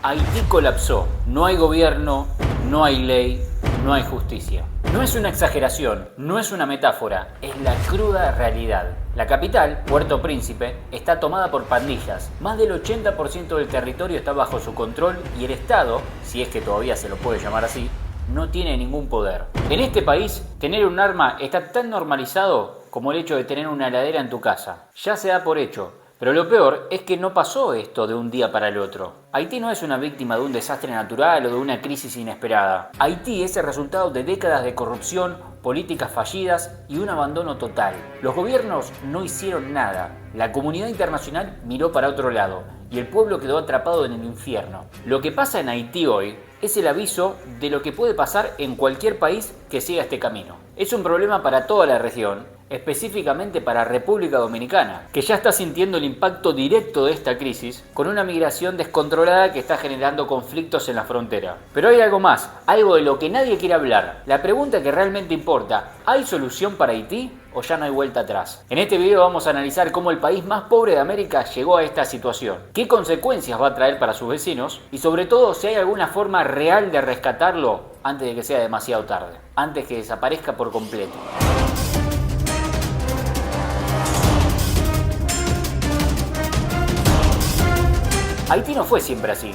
Haití colapsó. No hay gobierno, no hay ley, no hay justicia. No es una exageración, no es una metáfora, es la cruda realidad. La capital, Puerto Príncipe, está tomada por pandillas. Más del 80% del territorio está bajo su control y el Estado, si es que todavía se lo puede llamar así, no tiene ningún poder. En este país, tener un arma está tan normalizado como el hecho de tener una heladera en tu casa. Ya se da por hecho. Pero lo peor es que no pasó esto de un día para el otro. Haití no es una víctima de un desastre natural o de una crisis inesperada. Haití es el resultado de décadas de corrupción, políticas fallidas y un abandono total. Los gobiernos no hicieron nada. La comunidad internacional miró para otro lado y el pueblo quedó atrapado en el infierno. Lo que pasa en Haití hoy es el aviso de lo que puede pasar en cualquier país que siga este camino. Es un problema para toda la región, específicamente para República Dominicana, que ya está sintiendo el impacto directo de esta crisis con una migración descontrolada que está generando conflictos en la frontera. Pero hay algo más, algo de lo que nadie quiere hablar. La pregunta que realmente importa, ¿hay solución para Haití o ya no hay vuelta atrás? En este video vamos a analizar cómo el país más pobre de América llegó a esta situación, qué consecuencias va a traer para sus vecinos y sobre todo si hay alguna forma real de rescatarlo antes de que sea demasiado tarde, antes que desaparezca por completo. Haití no fue siempre así.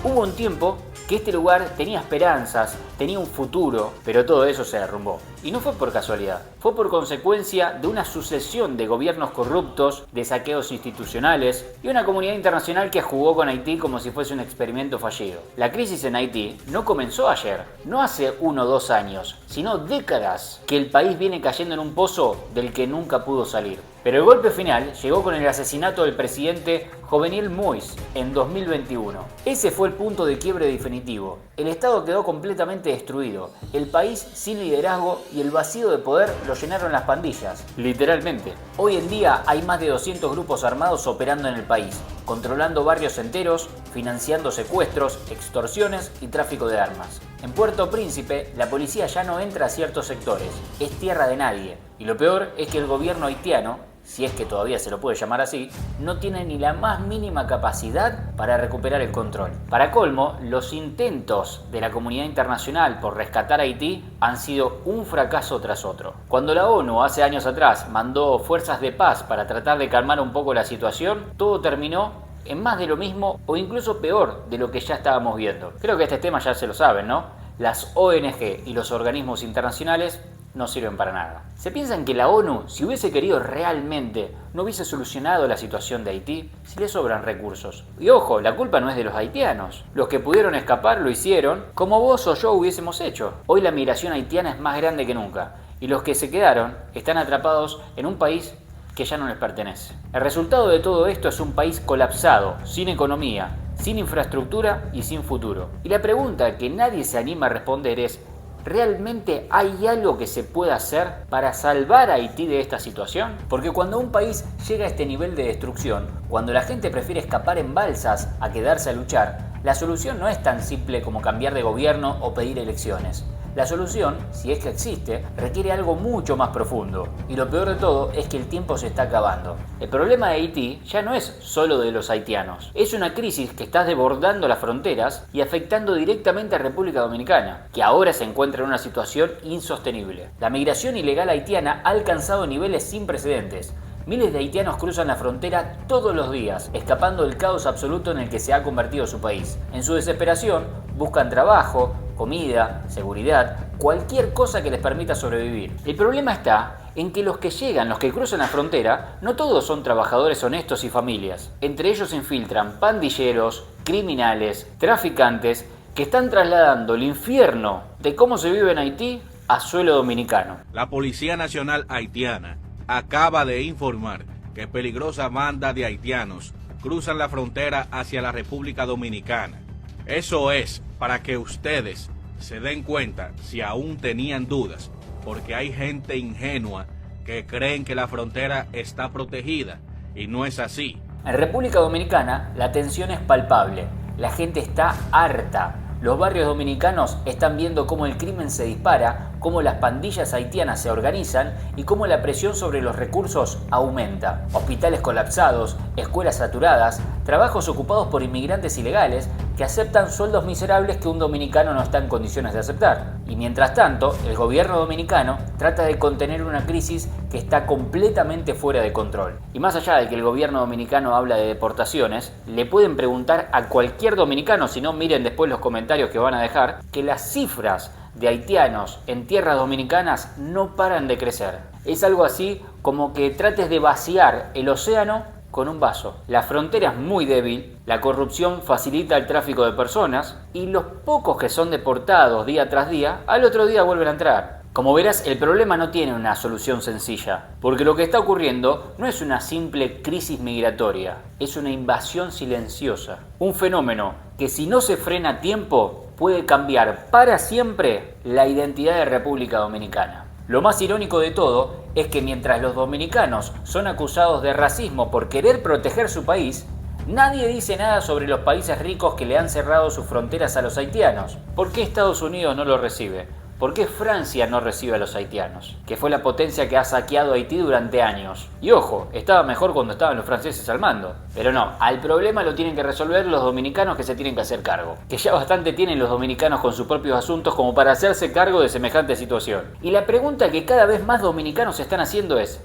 Hubo un tiempo que este lugar tenía esperanzas, tenía un futuro, pero todo eso se derrumbó. Y no fue por casualidad, fue por consecuencia de una sucesión de gobiernos corruptos, de saqueos institucionales y una comunidad internacional que jugó con Haití como si fuese un experimento fallido. La crisis en Haití no comenzó ayer, no hace 1 o 2 años, sino décadas que el país viene cayendo en un pozo del que nunca pudo salir. Pero el golpe final llegó con el asesinato del presidente Jovenel Moïse en 2021. Ese fue el punto de quiebre definitivo. El Estado quedó completamente destruido, el país sin liderazgo y el vacío de poder lo llenaron las pandillas, literalmente. Hoy en día hay más de 200 grupos armados operando en el país, controlando barrios enteros, financiando secuestros, extorsiones y tráfico de armas. En Puerto Príncipe, la policía ya no entra a ciertos sectores, es tierra de nadie. Y lo peor es que el gobierno haitiano, si es que todavía se lo puede llamar así, no tiene ni la más mínima capacidad para recuperar el control. Para colmo, los intentos de la comunidad internacional por rescatar a Haití han sido un fracaso tras otro. Cuando la ONU hace años atrás mandó fuerzas de paz para tratar de calmar un poco la situación, todo terminó en más de lo mismo o incluso peor de lo que ya estábamos viendo. Creo que este tema ya se lo saben, ¿no? Las ONG y los organismos internacionales no sirven para nada. ¿Se piensan que la ONU, si hubiese querido realmente, no hubiese solucionado la situación de Haití? Si le sobran recursos. Y ojo, la culpa no es de los haitianos. Los que pudieron escapar lo hicieron, como vos o yo hubiésemos hecho. Hoy la migración haitiana es más grande que nunca. Y los que se quedaron están atrapados en un país que ya no les pertenece. El resultado de todo esto es un país colapsado, sin economía, sin infraestructura y sin futuro. Y la pregunta que nadie se anima a responder es: ¿realmente hay algo que se pueda hacer para salvar a Haití de esta situación? Porque cuando un país llega a este nivel de destrucción, cuando la gente prefiere escapar en balsas a quedarse a luchar, la solución no es tan simple como cambiar de gobierno o pedir elecciones. La solución, si es que existe, requiere algo mucho más profundo. Y lo peor de todo es que el tiempo se está acabando. El problema de Haití ya no es solo de los haitianos. Es una crisis que está desbordando las fronteras y afectando directamente a República Dominicana, que ahora se encuentra en una situación insostenible. La migración ilegal haitiana ha alcanzado niveles sin precedentes. Miles de haitianos cruzan la frontera todos los días, escapando del caos absoluto en el que se ha convertido su país. En su desesperación, buscan trabajo, comida, seguridad, cualquier cosa que les permita sobrevivir. El problema está en que los que llegan, los que cruzan la frontera, no todos son trabajadores honestos y familias. Entre ellos se infiltran pandilleros, criminales, traficantes, que están trasladando el infierno de cómo se vive en Haití a suelo dominicano. La Policía Nacional Haitiana acaba de informar que peligrosa banda de haitianos cruzan la frontera hacia la República Dominicana. Eso es para que ustedes se den cuenta, si aún tenían dudas, porque hay gente ingenua que creen que la frontera está protegida y no es así. En República Dominicana la tensión es palpable, la gente está harta. Los barrios dominicanos están viendo cómo el crimen se dispara, cómo las pandillas haitianas se organizan y cómo la presión sobre los recursos aumenta. Hospitales colapsados, escuelas saturadas, trabajos ocupados por inmigrantes ilegales, que aceptan sueldos miserables que un dominicano no está en condiciones de aceptar. Y mientras tanto, el gobierno dominicano trata de contener una crisis que está completamente fuera de control. Y más allá de que el gobierno dominicano habla de deportaciones, le pueden preguntar a cualquier dominicano, si no miren después los comentarios que van a dejar, que las cifras de haitianos en tierras dominicanas no paran de crecer. Es algo así como que trates de vaciar el océano con un vaso. La frontera es muy débil, la corrupción facilita el tráfico de personas y los pocos que son deportados día tras día, al otro día vuelven a entrar. Como verás, el problema no tiene una solución sencilla, porque lo que está ocurriendo no es una simple crisis migratoria, es una invasión silenciosa. Un fenómeno que si no se frena a tiempo puede cambiar para siempre la identidad de República Dominicana. Lo más irónico de todo es que mientras los dominicanos son acusados de racismo por querer proteger su país, nadie dice nada sobre los países ricos que le han cerrado sus fronteras a los haitianos. ¿Por qué Estados Unidos no lo recibe? ¿Por qué Francia no recibe a los haitianos? Que fue la potencia que ha saqueado Haití durante años. Y ojo, estaba mejor cuando estaban los franceses al mando. Pero no, al problema lo tienen que resolver los dominicanos que se tienen que hacer cargo. Que ya bastante tienen los dominicanos con sus propios asuntos como para hacerse cargo de semejante situación. Y la pregunta que cada vez más dominicanos se están haciendo es: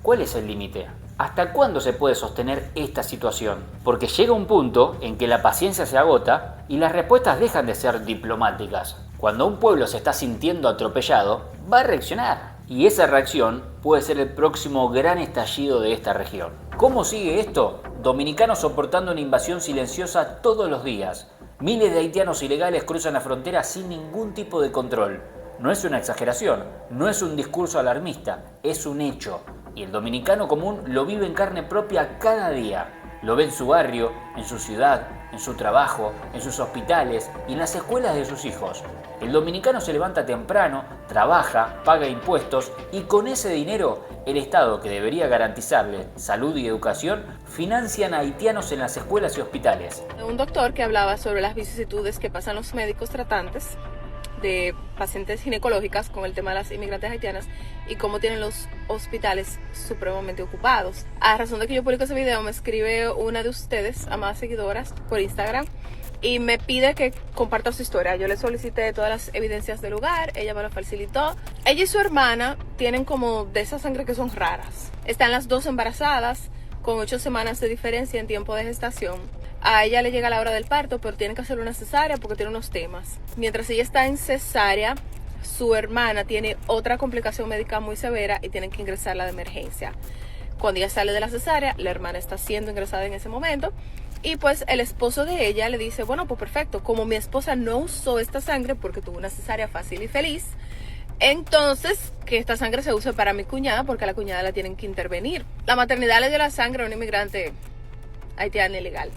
¿cuál es el límite? ¿Hasta cuándo se puede sostener esta situación? Porque llega un punto en que la paciencia se agota y las respuestas dejan de ser diplomáticas. Cuando un pueblo se está sintiendo atropellado, va a reaccionar. Y esa reacción puede ser el próximo gran estallido de esta región. ¿Cómo sigue esto? Dominicanos soportando una invasión silenciosa todos los días. Miles de haitianos ilegales cruzan la frontera sin ningún tipo de control. No es una exageración, no es un discurso alarmista, es un hecho. Y el dominicano común lo vive en carne propia cada día. Lo ve en su barrio, en su ciudad, en su trabajo, en sus hospitales y en las escuelas de sus hijos. El dominicano se levanta temprano, trabaja, paga impuestos y con ese dinero el Estado, que debería garantizarle salud y educación, financian a haitianos en las escuelas y hospitales. Un doctor que hablaba sobre las vicisitudes que pasan los médicos tratantes de pacientes ginecológicas con el tema de las inmigrantes haitianas y cómo tienen los hospitales supremamente ocupados. A razón de que yo publico ese video, me escribe una de ustedes, amadas seguidoras, por Instagram y me pide que comparta su historia. Yo le solicité todas las evidencias del lugar, ella me lo facilitó. Ella y su hermana tienen como de esa sangre que son raras. Están las dos embarazadas con 8 semanas de diferencia en tiempo de gestación. A ella le llega la hora del parto, pero tiene que hacer una cesárea porque tiene unos temas. Mientras ella está en cesárea, su hermana tiene otra complicación médica muy severa y tienen que ingresarla de emergencia. Cuando ella sale de la cesárea, la hermana está siendo ingresada en ese momento y pues el esposo de ella le dice: bueno, pues perfecto, como mi esposa no usó esta sangre porque tuvo una cesárea fácil y feliz, entonces que esta sangre se use para mi cuñada porque a la cuñada la tienen que intervenir. La maternidad le dio la sangre a un inmigrante haitiano ilegal,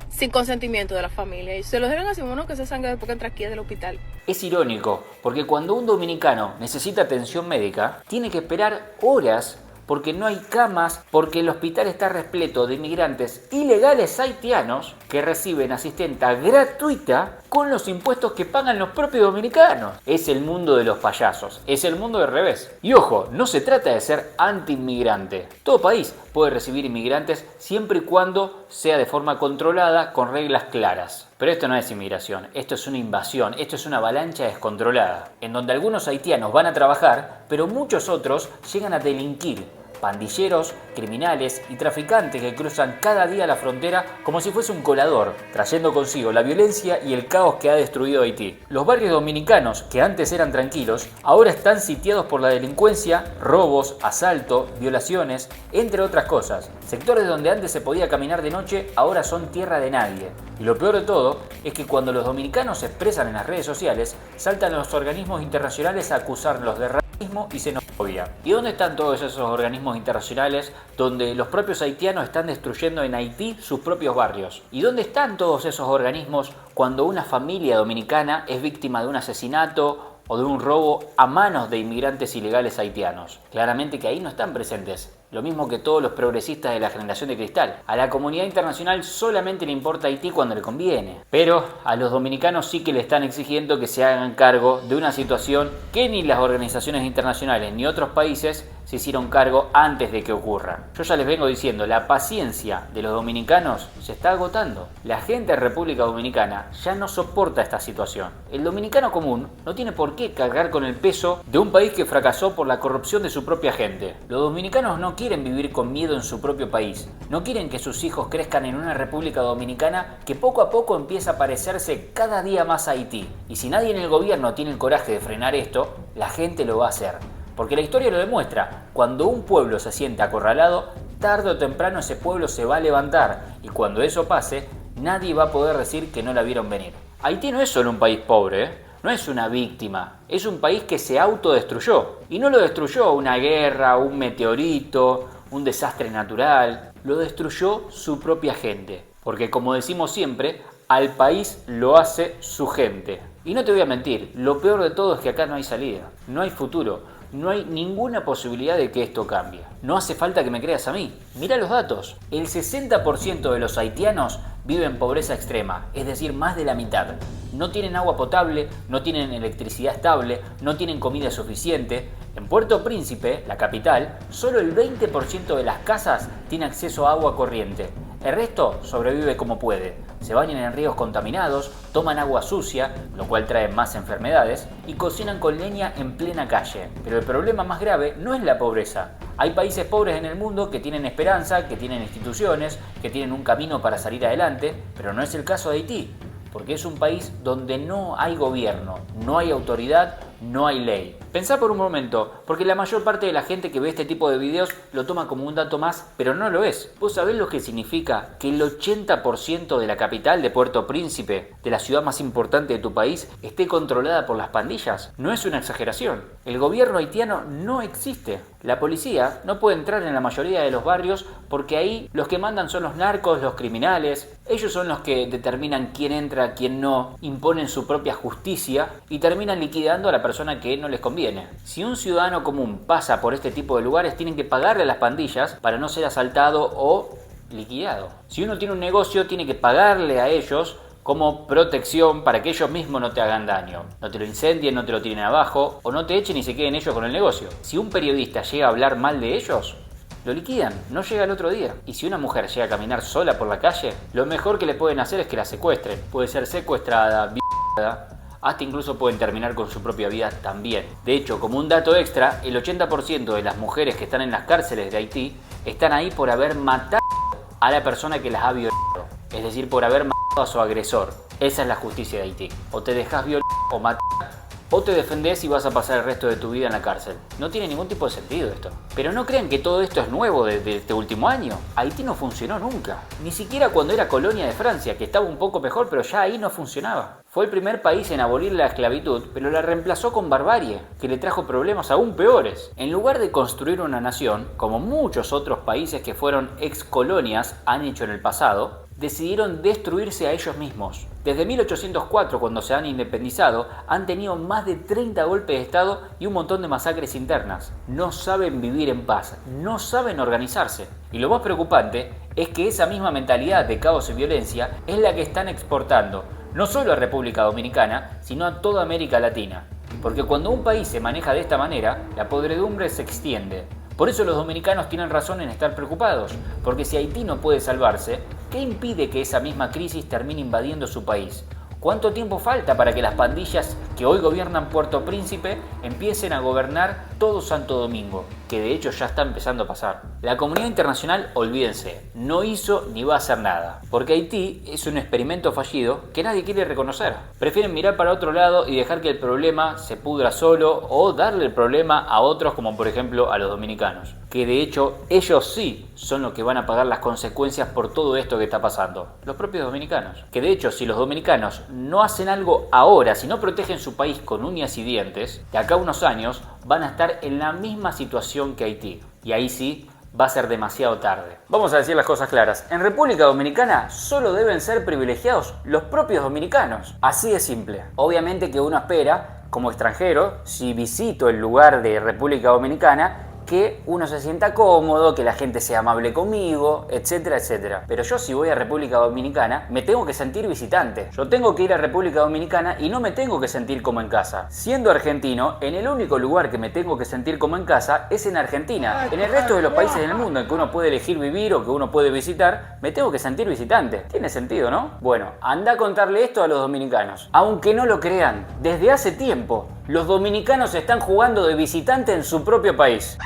sin consentimiento de la familia, y se lo dieron así, bueno, que esa sangre después que entra aquí es del hospital. Es irónico, porque cuando un dominicano necesita atención médica, tiene que esperar horas porque no hay camas, porque el hospital está repleto de inmigrantes ilegales haitianos que reciben asistencia gratuita con los impuestos que pagan los propios dominicanos. Es el mundo de los payasos, es el mundo del revés. Y ojo, no se trata de ser anti-inmigrante. Todo país puede recibir inmigrantes siempre y cuando sea de forma controlada, con reglas claras. Pero esto no es inmigración, esto es una invasión, esto es una avalancha descontrolada, en donde algunos haitianos van a trabajar, pero muchos otros llegan a delinquir. Pandilleros, criminales y traficantes que cruzan cada día la frontera como si fuese un colador, trayendo consigo la violencia y el caos que ha destruido Haití. Los barrios dominicanos, que antes eran tranquilos, ahora están sitiados por la delincuencia, robos, asalto, violaciones, entre otras cosas. Sectores donde antes se podía caminar de noche ahora son tierra de nadie. Y lo peor de todo es que cuando los dominicanos se expresan en las redes sociales, saltan los organismos internacionales a acusarlos de racismo y xenofobia. ¿Y dónde están todos esos organismos internacionales donde los propios haitianos están destruyendo en Haití sus propios barrios? ¿Y dónde están todos esos organismos cuando una familia dominicana es víctima de un asesinato o de un robo a manos de inmigrantes ilegales haitianos? Claramente que ahí no están presentes. lo mismo que todos los progresistas de la generación de cristal. A la comunidad internacional solamente le importa Haití cuando le conviene, pero a los dominicanos sí que le están exigiendo que se hagan cargo de una situación que ni las organizaciones internacionales ni otros países se hicieron cargo antes de que ocurra. Yo ya les vengo diciendo, la paciencia de los dominicanos se está agotando. La gente de República Dominicana ya no soporta esta situación. El dominicano común no tiene por qué cargar con el peso de un país que fracasó por la corrupción de su propia gente. Los dominicanos no quieren vivir con miedo en su propio país. No quieren que sus hijos crezcan en una República Dominicana que poco a poco empieza a parecerse cada día más a Haití. Y si nadie en el gobierno tiene el coraje de frenar esto, la gente lo va a hacer. Porque la historia lo demuestra, cuando un pueblo se siente acorralado, tarde o temprano ese pueblo se va a levantar y cuando eso pase, nadie va a poder decir que no la vieron venir. Haití no es solo un país pobre, no es una víctima, es un país que se autodestruyó. Y no lo destruyó una guerra, un meteorito, un desastre natural, lo destruyó su propia gente. Porque como decimos siempre, al país lo hace su gente. Y no te voy a mentir, lo peor de todo es que acá no hay salida, no hay futuro. No hay ninguna posibilidad de que esto cambie. No hace falta que me creas a mí. Mira los datos. El 60% de los haitianos vive en pobreza extrema, es decir, más de la mitad. No tienen agua potable, no tienen electricidad estable, no tienen comida suficiente. En Puerto Príncipe, la capital, solo el 20% de las casas tiene acceso a agua corriente. El resto sobrevive como puede. Se bañan en ríos contaminados, toman agua sucia, lo cual trae más enfermedades, y cocinan con leña en plena calle. Pero el problema más grave no es la pobreza. Hay países pobres en el mundo que tienen esperanza, que tienen instituciones, que tienen un camino para salir adelante, pero no es el caso de Haití, porque es un país donde no hay gobierno, no hay autoridad, no hay ley. Pensá por un momento, porque la mayor parte de la gente que ve este tipo de videos lo toma como un dato más, pero no lo es. ¿Vos sabés lo que significa que el 80% de la capital de Puerto Príncipe, de la ciudad más importante de tu país, esté controlada por las pandillas? No es una exageración. El gobierno haitiano no existe. La policía no puede entrar en la mayoría de los barrios porque ahí los que mandan son los narcos, los criminales. Ellos son los que determinan quién entra, quién no, imponen su propia justicia y terminan liquidando a la persona que no les conviene. Si un ciudadano común pasa por este tipo de lugares, tienen que pagarle a las pandillas para no ser asaltado o liquidado. Si uno tiene un negocio, tiene que pagarle a ellos como protección para que ellos mismos no te hagan daño. No te lo incendien, no te lo tiren abajo o no te echen y se queden ellos con el negocio. Si un periodista llega a hablar mal de ellos, lo liquidan, no llega el otro día. Y si una mujer llega a caminar sola por la calle, lo mejor que le pueden hacer es que la secuestren. Puede ser secuestrada, violada, hasta incluso pueden terminar con su propia vida también. De hecho, como un dato extra, el 80% de las mujeres que están en las cárceles de Haití están ahí por haber matado a la persona que las ha violado. Es decir, por haber matado a su agresor. Esa es la justicia de Haití. O te dejas violar o matar, o te defendés y vas a pasar el resto de tu vida en la cárcel. No tiene ningún tipo de sentido esto. Pero no crean que todo esto es nuevo de este último año. Haití no funcionó nunca. Ni siquiera cuando era colonia de Francia, que estaba un poco mejor, pero ya ahí no funcionaba. Fue el primer país en abolir la esclavitud, pero la reemplazó con barbarie, que le trajo problemas aún peores. En lugar de construir una nación, como muchos otros países que fueron ex colonias han hecho en el pasado, decidieron destruirse a ellos mismos. Desde 1804, cuando se han independizado, han tenido más de 30 golpes de estado y un montón de masacres internas. No saben vivir en paz, no saben organizarse. Y lo más preocupante es que esa misma mentalidad de caos y violencia es la que están exportando, no solo a República Dominicana, sino a toda América Latina. Porque cuando un país se maneja de esta manera, la podredumbre se extiende. Por eso los dominicanos tienen razón en estar preocupados, porque si Haití no puede salvarse, ¿qué impide que esa misma crisis termine invadiendo su país? ¿Cuánto tiempo falta para que las pandillas que hoy gobiernan Puerto Príncipe empiecen a gobernar todo Santo Domingo? Que de hecho ya está empezando a pasar. La comunidad internacional, olvídense, no hizo ni va a hacer nada, porque Haití es un experimento fallido que nadie quiere reconocer. Prefieren mirar para otro lado y dejar que el problema se pudra solo o darle el problema a otros, como por ejemplo a los dominicanos, que de hecho ellos sí son los que van a pagar las consecuencias por todo esto que está pasando. Los propios dominicanos. Que de hecho si los dominicanos no hacen algo ahora, si no protegen su país con uñas y dientes, de acá a unos años van a estar en la misma situación que Haití. Y ahí sí va a ser demasiado tarde. Vamos a decir las cosas claras. En República Dominicana solo deben ser privilegiados los propios dominicanos. Así de simple. Obviamente que uno espera, como extranjero, si visito el lugar de República Dominicana, que uno se sienta cómodo, que la gente sea amable conmigo, etcétera, etcétera. Pero yo si voy a República Dominicana, me tengo que sentir visitante. Yo tengo que ir a República Dominicana y no me tengo que sentir como en casa. Siendo argentino, en el único lugar que me tengo que sentir como en casa es en Argentina. En el resto de los países del mundo en que uno puede elegir vivir o que uno puede visitar, me tengo que sentir visitante. Tiene sentido, ¿no? Bueno, anda a contarle esto a los dominicanos. Aunque no lo crean, desde hace tiempo, los dominicanos están jugando de visitante en su propio país.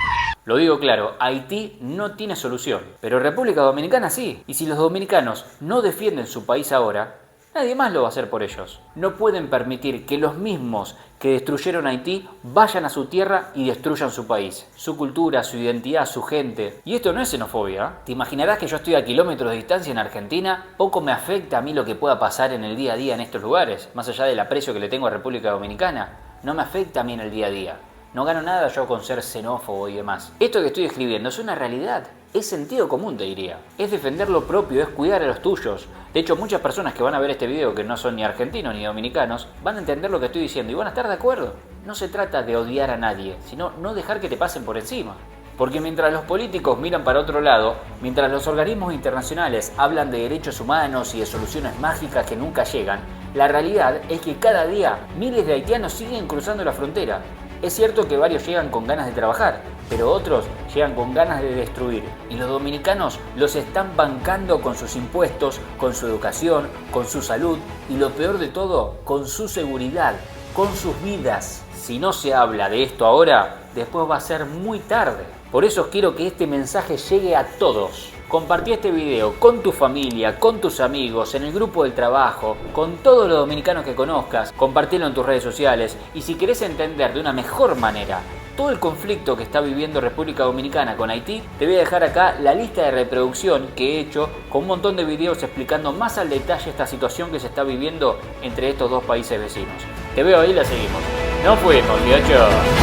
Lo digo claro, Haití no tiene solución, pero República Dominicana sí. Y si los dominicanos no defienden su país ahora, nadie más lo va a hacer por ellos. No pueden permitir que los mismos que destruyeron Haití vayan a su tierra y destruyan su país, su cultura, su identidad, su gente. Y esto no es xenofobia, ¿eh? Te imaginarás que yo estoy a kilómetros de distancia en Argentina. Poco me afecta a mí lo que pueda pasar en el día a día en estos lugares, más allá del aprecio que le tengo a República Dominicana. No me afecta a mí en el día a día. No gano nada yo con ser xenófobo y demás. Esto que estoy escribiendo es una realidad. Es sentido común, te diría. Es defender lo propio, es cuidar a los tuyos. De hecho, muchas personas que van a ver este video, que no son ni argentinos ni dominicanos, van a entender lo que estoy diciendo y van a estar de acuerdo. No se trata de odiar a nadie, sino no dejar que te pasen por encima. Porque mientras los políticos miran para otro lado, mientras los organismos internacionales hablan de derechos humanos y de soluciones mágicas que nunca llegan, la realidad es que cada día miles de haitianos siguen cruzando la frontera. Es cierto que varios llegan con ganas de trabajar, pero otros llegan con ganas de destruir. Y los dominicanos los están bancando con sus impuestos, con su educación, con su salud y lo peor de todo, con su seguridad, con sus vidas. Si no se habla de esto ahora, después va a ser muy tarde. Por eso quiero que este mensaje llegue a todos. Compartí este video con tu familia, con tus amigos, en el grupo del trabajo, con todos los dominicanos que conozcas. Compartilo en tus redes sociales y si querés entender de una mejor manera todo el conflicto que está viviendo República Dominicana con Haití, te voy a dejar acá la lista de reproducción que he hecho con un montón de videos explicando más al detalle esta situación que se está viviendo entre estos dos países vecinos. Te veo ahí, la seguimos. Nos fuimos, muchachos.